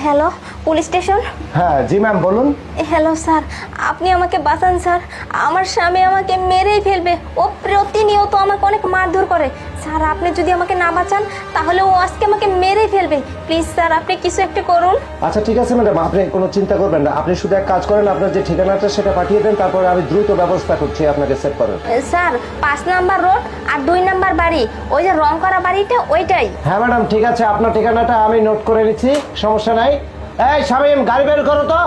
Hello, police station. হ্যাঁ জি ma'am বলুন। Hello sir, আপনি আমাকে বাঁচান স্যার। আমার স্বামী আমাকে মেরেই ফেলবে। ও প্রতিনিয়ত আমাকে অনেক মারধর করে। স্যার আপনি যদি আমাকে না বাঁচান তাহলে ও আজকে আমাকে মেরেই ফেলবে। প্লিজ স্যার, আপনি কিছু একটা করুন। আচ্ছা ঠিক আছে ম্যাডাম, আপনি কোনো চিন্তা করবেন না। আপনি শুধু এক কাজ করেন, আপনার যে ঠিকানাটা সেটা পাঠিয়ে দেন, তারপরে আমি দ্রুত ব্যবস্থা করছি আপনাকে সেভ করার। স্যার 5 নাম্বার রোড আর 2 নাম্বার বাড়ি, ওই যে রং করা বাড়িটা ওইটাই। হ্যাঁ ম্যাডাম ঠিক আছে, আপনার ঠিকানাটা আমি নোট করে নিচ্ছি, সমস্যা নাই। এই শামীম, গাড়ি বের করো তো।